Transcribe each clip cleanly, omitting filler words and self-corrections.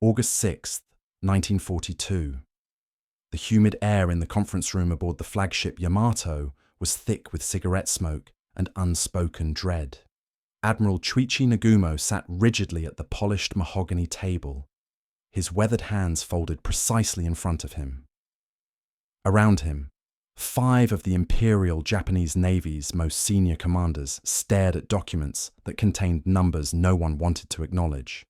August 6th, 1942. The humid air in the conference room aboard the flagship Yamato was thick with cigarette smoke and unspoken dread. Admiral Chuichi Nagumo sat rigidly at the polished mahogany table, his weathered hands folded precisely in front of him. Around him, 5 of the Imperial Japanese Navy's most senior commanders stared at documents that contained numbers no one wanted to acknowledge.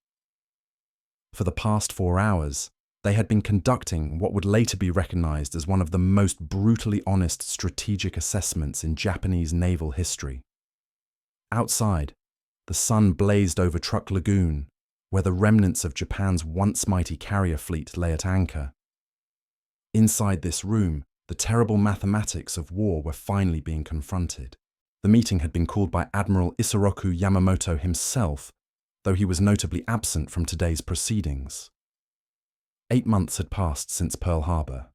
For the past 4 hours, they had been conducting what would later be recognized as one of the most brutally honest strategic assessments in Japanese naval history. Outside, the sun blazed over Truk Lagoon, where the remnants of Japan's once mighty carrier fleet lay at anchor. Inside this room, the terrible mathematics of war were finally being confronted. The meeting had been called by Admiral Isoroku Yamamoto himself, though he was notably absent from today's proceedings. 8 months had passed since Pearl Harbor.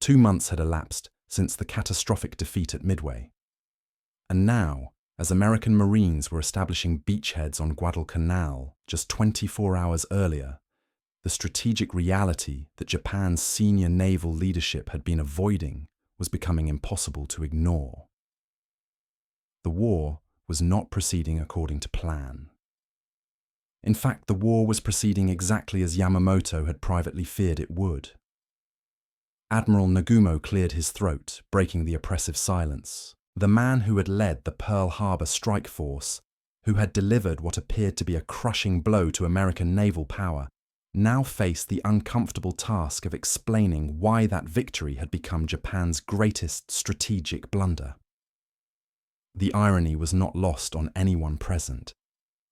2 months had elapsed since the catastrophic defeat at Midway. And now, as American Marines were establishing beachheads on Guadalcanal just 24 hours earlier, the strategic reality that Japan's senior naval leadership had been avoiding was becoming impossible to ignore. The war was not proceeding according to plan. In fact, the war was proceeding exactly as Yamamoto had privately feared it would. Admiral Nagumo cleared his throat, breaking the oppressive silence. The man who had led the Pearl Harbor strike force, who had delivered what appeared to be a crushing blow to American naval power, now faced the uncomfortable task of explaining why that victory had become Japan's greatest strategic blunder. The irony was not lost on anyone present.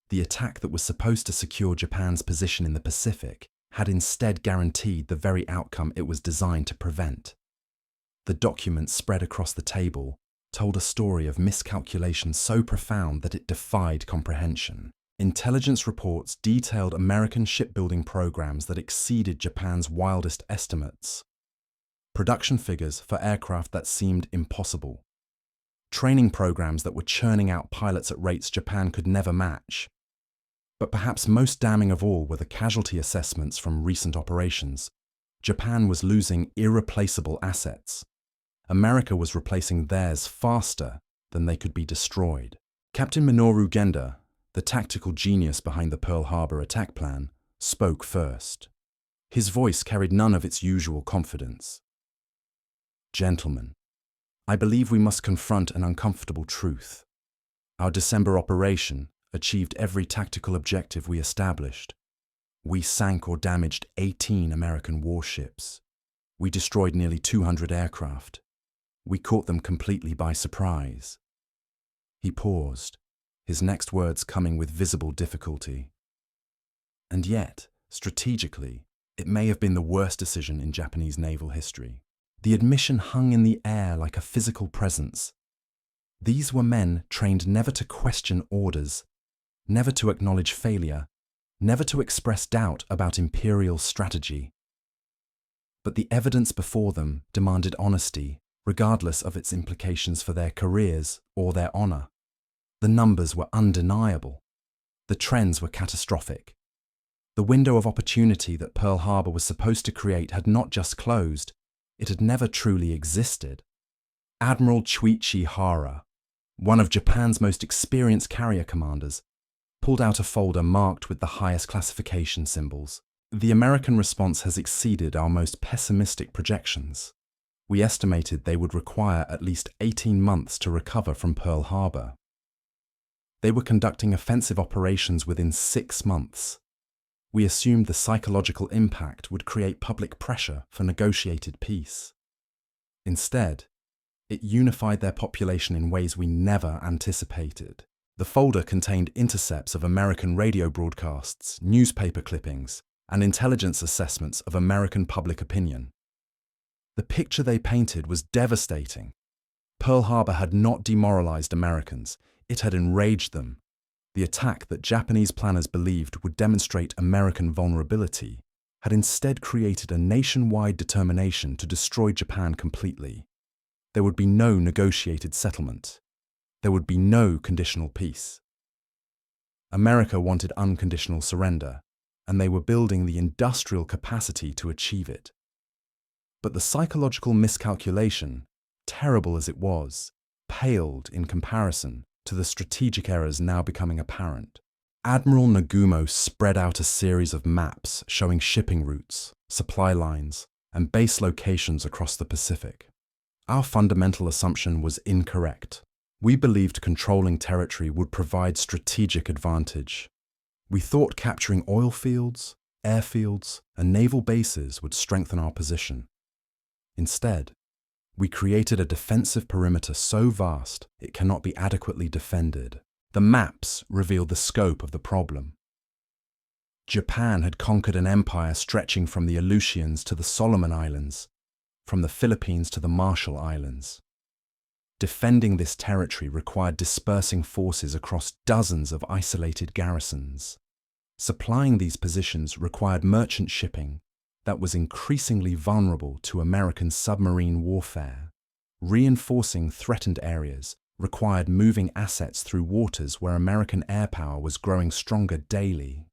The attack that was supposed to secure Japan's position in the Pacific had instead guaranteed the very outcome it was designed to prevent. The documents spread across the table told a story of miscalculation so profound that it defied comprehension. Intelligence reports detailed American shipbuilding programs that exceeded Japan's wildest estimates. Production figures for aircraft that seemed impossible. Training programs that were churning out pilots at rates Japan could never match. But perhaps most damning of all were the casualty assessments from recent operations. Japan was losing irreplaceable assets. America was replacing theirs faster than they could be destroyed. Captain Minoru Genda, the tactical genius behind the Pearl Harbor attack plan, spoke first. His voice carried none of its usual confidence. "Gentlemen, I believe we must confront an uncomfortable truth. Our December operation achieved every tactical objective we established. We sank or damaged 18 American warships. We destroyed nearly 200 aircraft. We caught them completely by surprise." He paused, his next words coming with visible difficulty. And yet, strategically, it may have been the worst decision in Japanese naval history. The admission hung in the air like a physical presence. These were men trained never to question orders, never to acknowledge failure, never to express doubt about imperial strategy. But the evidence before them demanded honesty, regardless of its implications for their careers or their honor. The numbers were undeniable. The trends were catastrophic. The window of opportunity that Pearl Harbor was supposed to create had not just closed, it had never truly existed. Admiral Chuichi Hara, one of Japan's most experienced carrier commanders, pulled out a folder marked with the highest classification symbols. "The American response has exceeded our most pessimistic projections. We estimated they would require at least 18 months to recover from Pearl Harbor. They were conducting offensive operations within 6 months. We assumed the psychological impact would create public pressure for negotiated peace. Instead, it unified their population in ways we never anticipated." The folder contained intercepts of American radio broadcasts, newspaper clippings, and intelligence assessments of American public opinion. The picture they painted was devastating. Pearl Harbor had not demoralized Americans, it had enraged them. The attack that Japanese planners believed would demonstrate American vulnerability had instead created a nationwide determination to destroy Japan completely. There would be no negotiated settlement. There would be no conditional peace. America wanted unconditional surrender, and they were building the industrial capacity to achieve it. But the psychological miscalculation, terrible as it was, paled in comparison to the strategic errors now becoming apparent. Admiral Nagumo spread out a series of maps showing shipping routes, supply lines, and base locations across the Pacific. Our fundamental assumption was incorrect. We believed controlling territory would provide strategic advantage. We thought capturing oil fields, airfields, and naval bases would strengthen our position. Instead, we created a defensive perimeter so vast it cannot be adequately defended. The maps revealed the scope of the problem. Japan had conquered an empire stretching from the Aleutians to the Solomon Islands, from the Philippines to the Marshall Islands. Defending this territory required dispersing forces across dozens of isolated garrisons. Supplying these positions required merchant shipping that was increasingly vulnerable to American submarine warfare. Reinforcing threatened areas required moving assets through waters where American air power was growing stronger daily.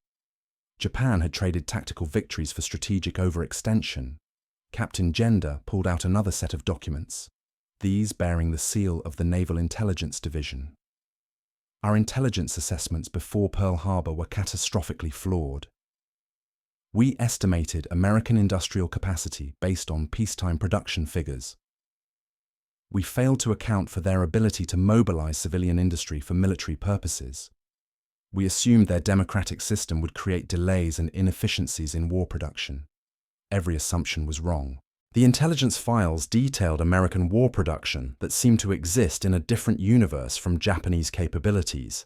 Japan had traded tactical victories for strategic overextension. Captain Gender pulled out another set of documents, these bearing the seal of the Naval Intelligence Division. Our intelligence assessments before Pearl Harbor were catastrophically flawed. We estimated American industrial capacity based on peacetime production figures. We failed to account for their ability to mobilize civilian industry for military purposes. We assumed their democratic system would create delays and inefficiencies in war production. Every assumption was wrong. The intelligence files detailed American war production that seemed to exist in a different universe from Japanese capabilities.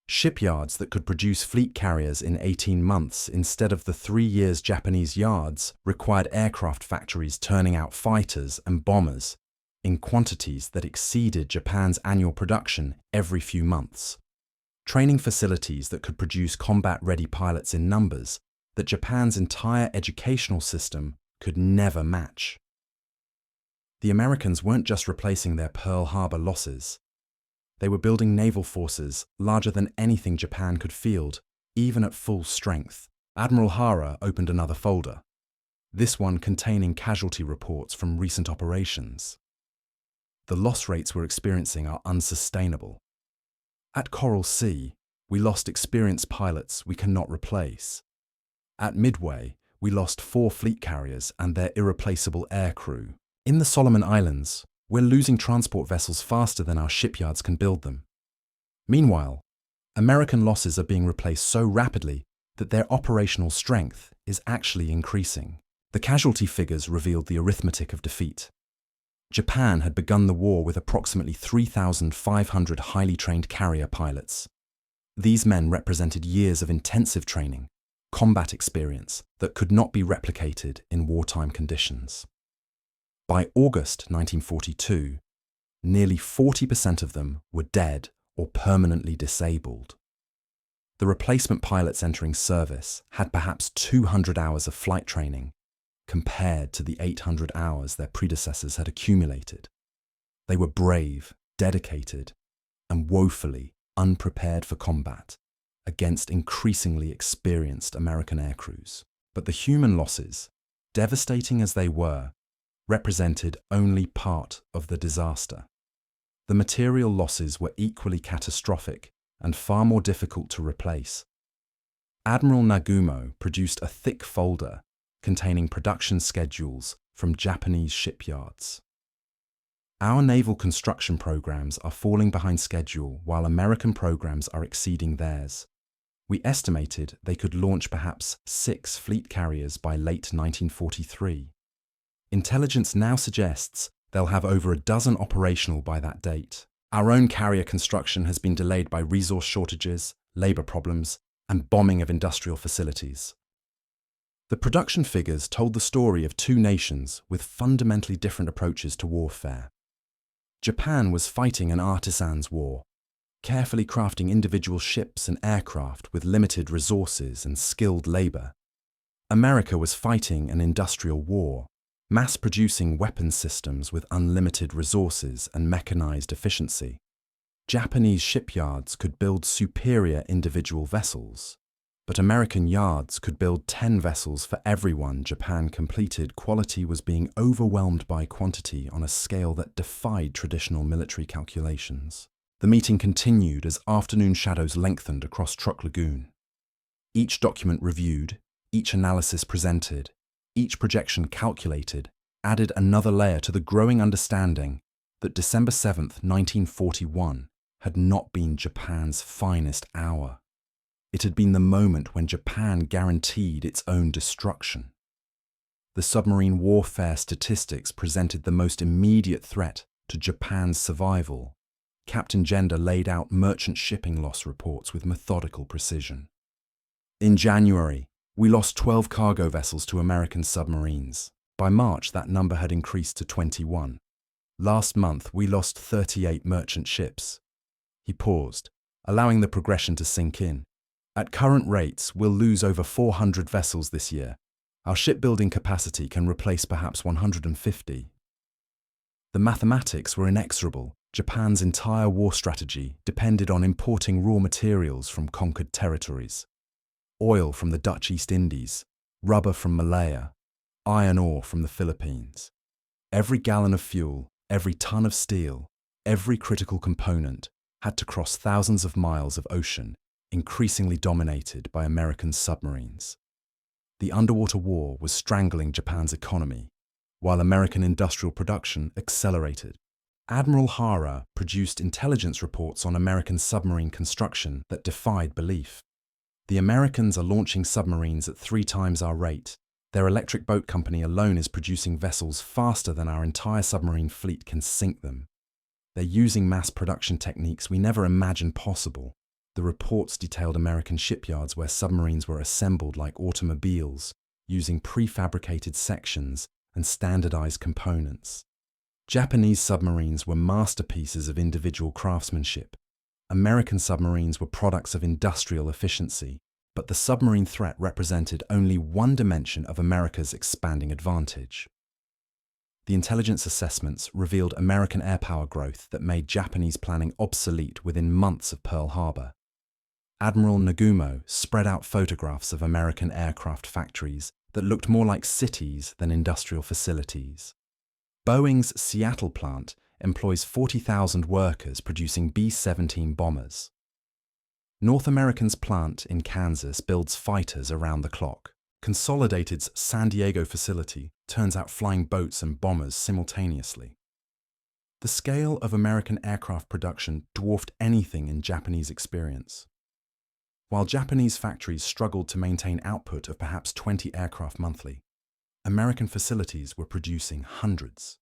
Shipyards that could produce fleet carriers in 18 months instead of the 3 years Japanese yards required aircraft factories turning out fighters and bombers in quantities that exceeded Japan's annual production every few months. Training facilities that could produce combat-ready pilots in numbers that Japan's entire educational system could never match. The Americans weren't just replacing their Pearl Harbor losses. They were building naval forces larger than anything Japan could field, even at full strength. Admiral Hara opened another folder, this one containing casualty reports from recent operations. The loss rates we're experiencing are unsustainable. At Coral Sea, we lost experienced pilots we cannot replace. At Midway, we lost 4 fleet carriers and their irreplaceable air crew. In the Solomon Islands, we're losing transport vessels faster than our shipyards can build them. Meanwhile, American losses are being replaced so rapidly that their operational strength is actually increasing. The casualty figures revealed the arithmetic of defeat. Japan had begun the war with approximately 3,500 highly trained carrier pilots. These men represented years of intensive training, combat experience that could not be replicated in wartime conditions. By August 1942, nearly 40% of them were dead or permanently disabled. The replacement pilots entering service had perhaps 200 hours of flight training compared to the 800 hours their predecessors had accumulated. They were brave, dedicated, and woefully unprepared for combat against increasingly experienced American aircrews. But the human losses, devastating as they were, represented only part of the disaster. The material losses were equally catastrophic and far more difficult to replace. Admiral Nagumo produced a thick folder containing production schedules from Japanese shipyards. Our naval construction programs are falling behind schedule while American programs are exceeding theirs. We estimated they could launch perhaps 6 fleet carriers by late 1943. Intelligence now suggests they'll have over a dozen operational by that date. Our own carrier construction has been delayed by resource shortages, labor problems, and bombing of industrial facilities. The production figures told the story of 2 nations with fundamentally different approaches to warfare. Japan was fighting an artisan's war, carefully crafting individual ships and aircraft with limited resources and skilled labor. America was fighting an industrial war, mass-producing weapons systems with unlimited resources and mechanized efficiency. Japanese shipyards could build superior individual vessels, But American yards could build 10 vessels for every one Japan completed. Quality was being overwhelmed by quantity on a scale that defied traditional military calculations. The meeting continued as afternoon shadows lengthened across Truk Lagoon. Each document reviewed, each analysis presented, each projection calculated, added another layer to the growing understanding that December 7th, 1941 had not been Japan's finest hour. It had been the moment when Japan guaranteed its own destruction. The submarine warfare statistics presented the most immediate threat to Japan's survival. Captain Gender laid out merchant shipping loss reports with methodical precision. In January, we lost 12 cargo vessels to American submarines. By March, that number had increased to 21. Last month, we lost 38 merchant ships. He paused, allowing the progression to sink in. At current rates, we'll lose over 400 vessels this year. Our shipbuilding capacity can replace perhaps 150. The mathematics were inexorable. Japan's entire war strategy depended on importing raw materials from conquered territories. Oil from the Dutch East Indies, rubber from Malaya, iron ore from the Philippines. Every gallon of fuel, every ton of steel, every critical component had to cross thousands of miles of ocean, increasingly dominated by American submarines. The underwater war was strangling Japan's economy, while American industrial production accelerated. Admiral Hara produced intelligence reports on American submarine construction that defied belief. The Americans are launching submarines at 3 times our rate. Their electric boat company alone is producing vessels faster than our entire submarine fleet can sink them. They're using mass production techniques we never imagined possible. The reports detailed American shipyards where submarines were assembled like automobiles, using prefabricated sections and standardized components. Japanese submarines were masterpieces of individual craftsmanship. American submarines were products of industrial efficiency, but the submarine threat represented only one dimension of America's expanding advantage. The intelligence assessments revealed American air power growth that made Japanese planning obsolete within months of Pearl Harbor. Admiral Nagumo spread out photographs of American aircraft factories that looked more like cities than industrial facilities. Boeing's Seattle plant employs 40,000 workers producing B-17 bombers. North American's plant in Kansas builds fighters around the clock. Consolidated's San Diego facility turns out flying boats and bombers simultaneously. The scale of American aircraft production dwarfed anything in Japanese experience. While Japanese factories struggled to maintain output of perhaps 20 aircraft monthly, American facilities were producing hundreds.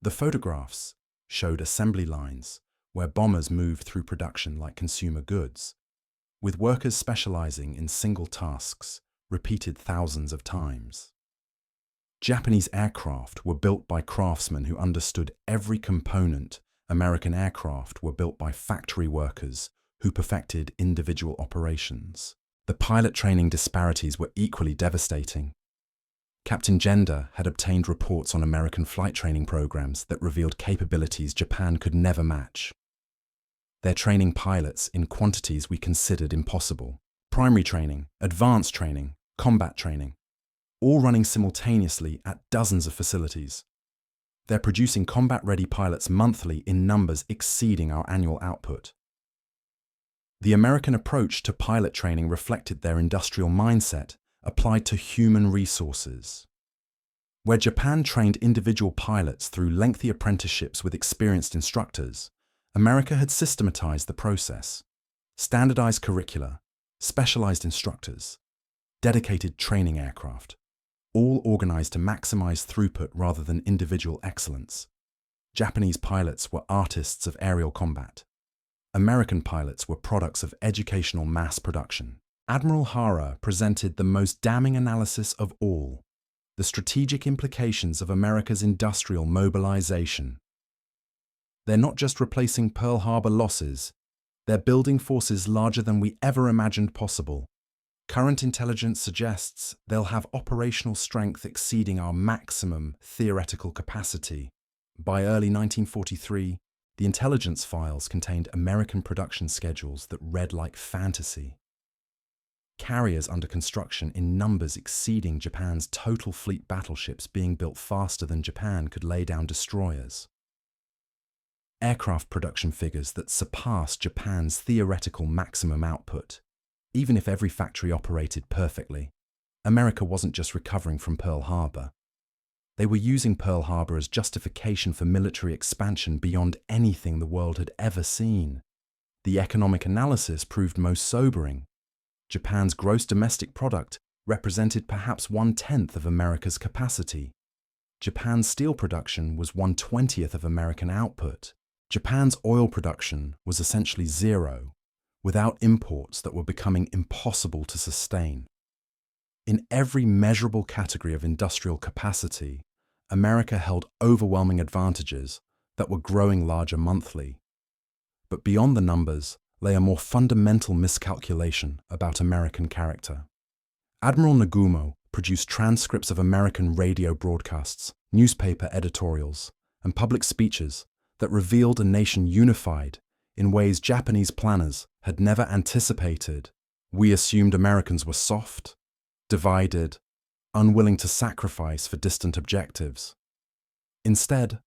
The photographs showed assembly lines where bombers moved through production like consumer goods, with workers specializing in single tasks repeated thousands of times. Japanese aircraft were built by craftsmen who understood every component. American aircraft were built by factory workers who perfected individual operations. The pilot training disparities were equally devastating. Captain Gender had obtained reports on American flight training programs that revealed capabilities Japan could never match. They're training pilots in quantities we considered impossible. Primary training, advanced training, combat training, all running simultaneously at dozens of facilities. They're producing combat-ready pilots monthly in numbers exceeding our annual output. The American approach to pilot training reflected their industrial mindset applied to human resources. Where Japan trained individual pilots through lengthy apprenticeships with experienced instructors, America had systematized the process. Standardized curricula, specialized instructors, dedicated training aircraft, all organized to maximize throughput rather than individual excellence. Japanese pilots were artists of aerial combat. American pilots were products of educational mass production. Admiral Hara presented the most damning analysis of all, the strategic implications of America's industrial mobilization. They're not just replacing Pearl Harbor losses, they're building forces larger than we ever imagined possible. Current intelligence suggests they'll have operational strength exceeding our maximum theoretical capacity. By early 1943, the intelligence files contained American production schedules that read like fantasy. carriers under construction in numbers exceeding Japan's total fleet, battleships being built faster than Japan could lay down destroyers. Aircraft production figures that surpassed Japan's theoretical maximum output. Even if every factory operated perfectly, America wasn't just recovering from Pearl Harbor. They were using Pearl Harbor as justification for military expansion beyond anything the world had ever seen. The economic analysis proved most sobering. Japan's gross domestic product represented perhaps 1/10 of America's capacity. Japan's steel production was 1/20th of American output. Japan's oil production was essentially zero, without imports that were becoming impossible to sustain. In every measurable category of industrial capacity, America held overwhelming advantages that were growing larger monthly. But beyond the numbers lay a more fundamental miscalculation about American character. Admiral Nagumo produced transcripts of American radio broadcasts, newspaper editorials, and public speeches that revealed a nation unified in ways Japanese planners had never anticipated. We assumed Americans were soft, divided, unwilling to sacrifice for distant objectives. Instead,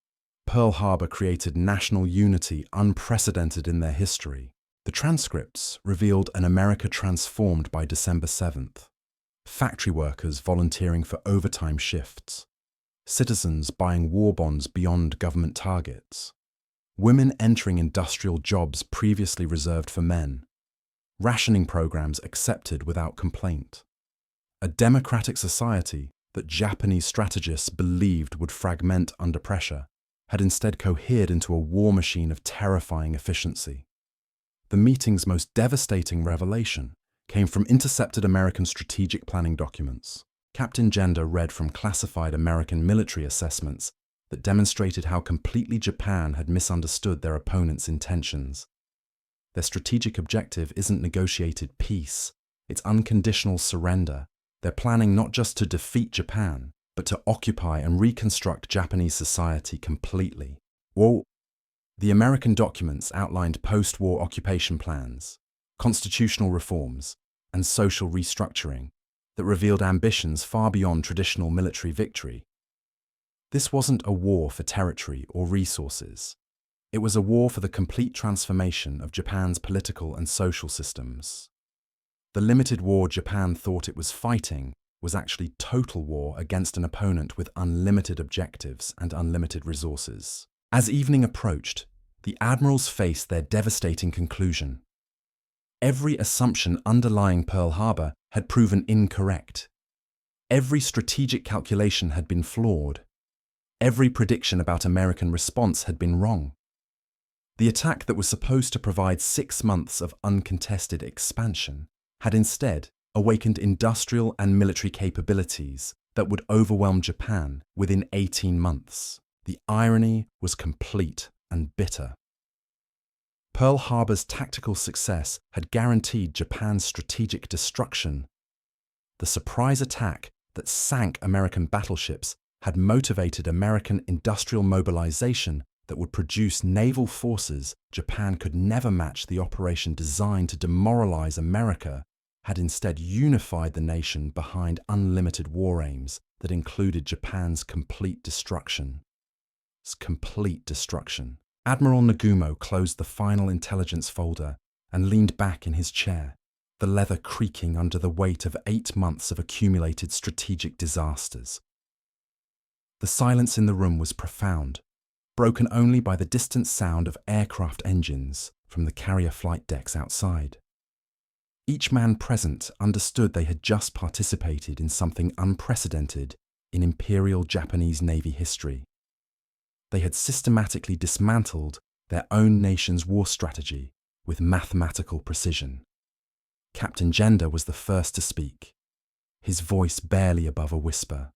Pearl Harbor created national unity unprecedented in their history. The transcripts revealed an America transformed by December 7th. Factory workers volunteering for overtime shifts, citizens buying war bonds beyond government targets, women entering industrial jobs previously reserved for men, rationing programs accepted without complaint. A democratic society that Japanese strategists believed would fragment under pressure had instead cohered into a war machine of terrifying efficiency. The meeting's most devastating revelation came from intercepted American strategic planning documents. Captain Gender read from classified American military assessments that demonstrated how completely Japan had misunderstood their opponent's intentions. Their strategic objective isn't negotiated peace, it's unconditional surrender. They're planning not just to defeat Japan, but to occupy and reconstruct Japanese society completely. Well, the American documents outlined post-war occupation plans, constitutional reforms, and social restructuring that revealed ambitions far beyond traditional military victory. This wasn't a war for territory or resources. It was a war for the complete transformation of Japan's political and social systems. The limited war Japan thought it was fighting was actually total war against an opponent with unlimited objectives and unlimited resources. As evening approached, the admirals faced their devastating conclusion. Every assumption underlying Pearl Harbor had proven incorrect. Every strategic calculation had been flawed. Every prediction about American response had been wrong. The attack that was supposed to provide 6 months of uncontested expansion had instead awakened industrial and military capabilities that would overwhelm Japan within 18 months. The irony was complete and bitter. Pearl Harbor's tactical success had guaranteed Japan's strategic destruction. The surprise attack that sank American battleships had motivated American industrial mobilization that would produce naval forces Japan could never match. The operation designed to demoralize America had instead unified the nation behind unlimited war aims that included Japan's complete destruction. Admiral Nagumo closed the final intelligence folder and leaned back in his chair, the leather creaking under the weight of 8 months of accumulated strategic disasters. The silence in the room was profound, broken only by the distant sound of aircraft engines from the carrier flight decks outside. Each man present understood they had just participated in something unprecedented in Imperial Japanese Navy history. They had systematically dismantled their own nation's war strategy with mathematical precision. Captain Gender was the first to speak, his voice barely above a whisper.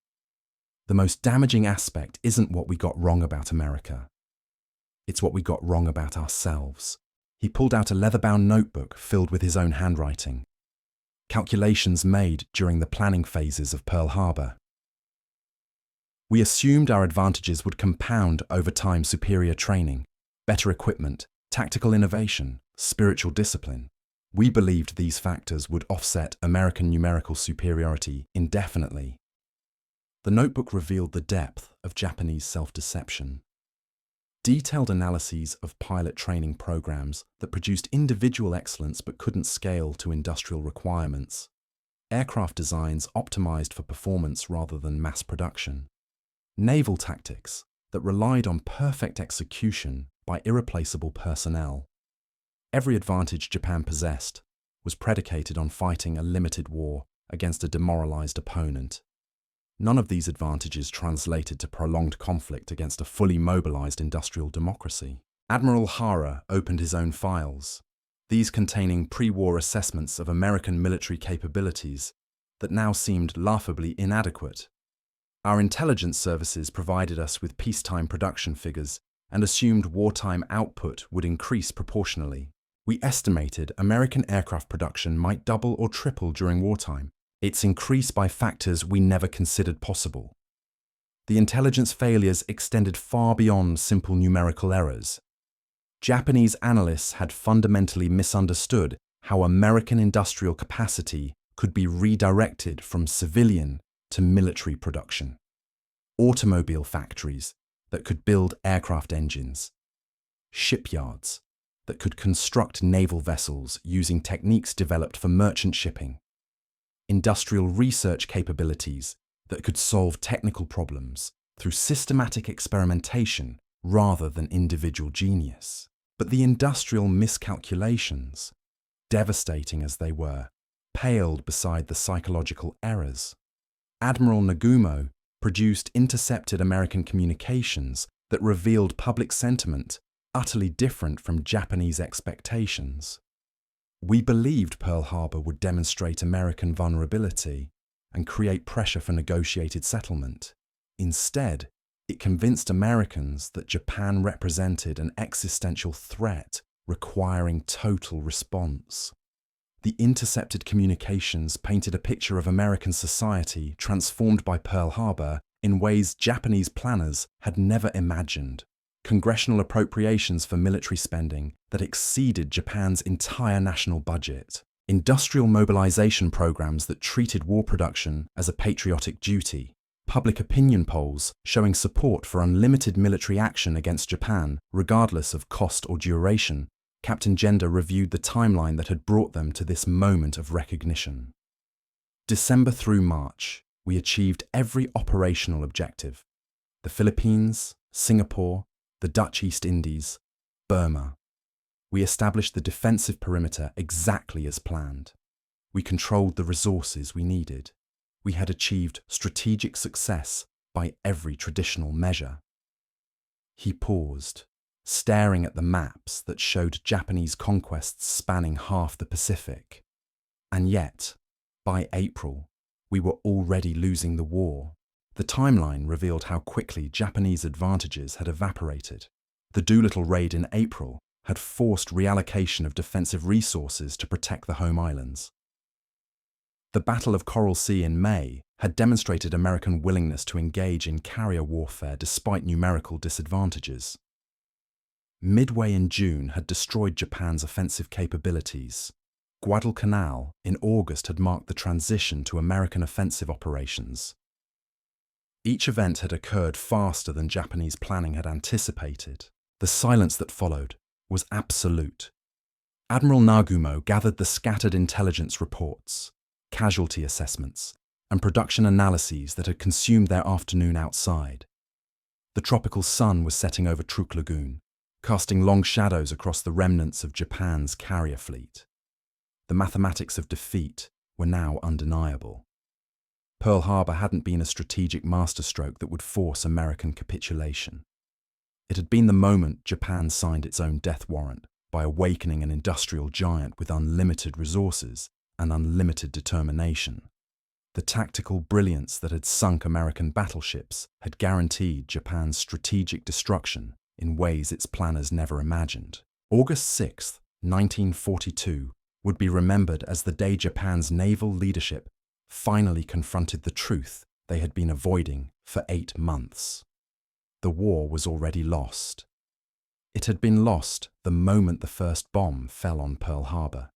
The most damaging aspect isn't what we got wrong about America. It's what we got wrong about ourselves. He pulled out a leather-bound notebook filled with his own handwriting. Calculations made during the planning phases of Pearl Harbor. We assumed our advantages would compound over time: superior training, better equipment, tactical innovation, spiritual discipline. We believed these factors would offset American numerical superiority indefinitely. The notebook revealed the depth of Japanese self-deception. Detailed analyses of pilot training programs that produced individual excellence but couldn't scale to industrial requirements. Aircraft designs optimized for performance rather than mass production. Naval tactics that relied on perfect execution by irreplaceable personnel. Every advantage Japan possessed was predicated on fighting a limited war against a demoralized opponent. None of these advantages translated to prolonged conflict against a fully mobilized industrial democracy. Admiral Hara opened his own files, these containing pre-war assessments of American military capabilities that now seemed laughably inadequate. Our intelligence services provided us with peacetime production figures and assumed wartime output would increase proportionally. We estimated American aircraft production might double or triple during wartime. Its increase by factors we never considered possible. The intelligence failures extended far beyond simple numerical errors. Japanese analysts had fundamentally misunderstood how American industrial capacity could be redirected from civilian to military production. Automobile factories that could build aircraft engines. Shipyards that could construct naval vessels using techniques developed for merchant shipping. Industrial research capabilities that could solve technical problems through systematic experimentation rather than individual genius. But the industrial miscalculations, devastating as they were, paled beside the psychological errors. Admiral Nagumo produced intercepted American communications that revealed public sentiment utterly different from Japanese expectations. We believed Pearl Harbor would demonstrate American vulnerability and create pressure for negotiated settlement. Instead, it convinced Americans that Japan represented an existential threat requiring total response. The intercepted communications painted a picture of American society transformed by Pearl Harbor in ways Japanese planners had never imagined. Congressional appropriations for military spending that exceeded Japan's entire national budget, industrial mobilization programs that treated war production as a patriotic duty, public opinion polls showing support for unlimited military action against Japan, regardless of cost or duration. Captain Gender reviewed the timeline that had brought them to this moment of recognition. December through March, we achieved every operational objective. The Philippines, Singapore, the Dutch East Indies, Burma. We established the defensive perimeter exactly as planned. We controlled the resources we needed. We had achieved strategic success by every traditional measure. He paused, staring at the maps that showed Japanese conquests spanning half the Pacific. And yet, by April, we were already losing the war. The timeline revealed how quickly Japanese advantages had evaporated. The Doolittle raid in April had forced reallocation of defensive resources to protect the home islands. The Battle of Coral Sea in May had demonstrated American willingness to engage in carrier warfare despite numerical disadvantages. Midway in June had destroyed Japan's offensive capabilities. Guadalcanal in August had marked the transition to American offensive operations. Each event had occurred faster than Japanese planning had anticipated. The silence that followed was absolute. Admiral Nagumo gathered the scattered intelligence reports, casualty assessments, and production analyses that had consumed their afternoon outside. The tropical sun was setting over Truk Lagoon, casting long shadows across the remnants of Japan's carrier fleet. The mathematics of defeat were now undeniable. Pearl Harbor hadn't been a strategic masterstroke that would force American capitulation. It had been the moment Japan signed its own death warrant by awakening an industrial giant with unlimited resources and unlimited determination. The tactical brilliance that had sunk American battleships had guaranteed Japan's strategic destruction in ways its planners never imagined. August 6, 1942, would be remembered as the day Japan's naval leadership finally confronted the truth they had been avoiding for 8 months. The war was already lost. It had been lost the moment the first bomb fell on Pearl Harbor.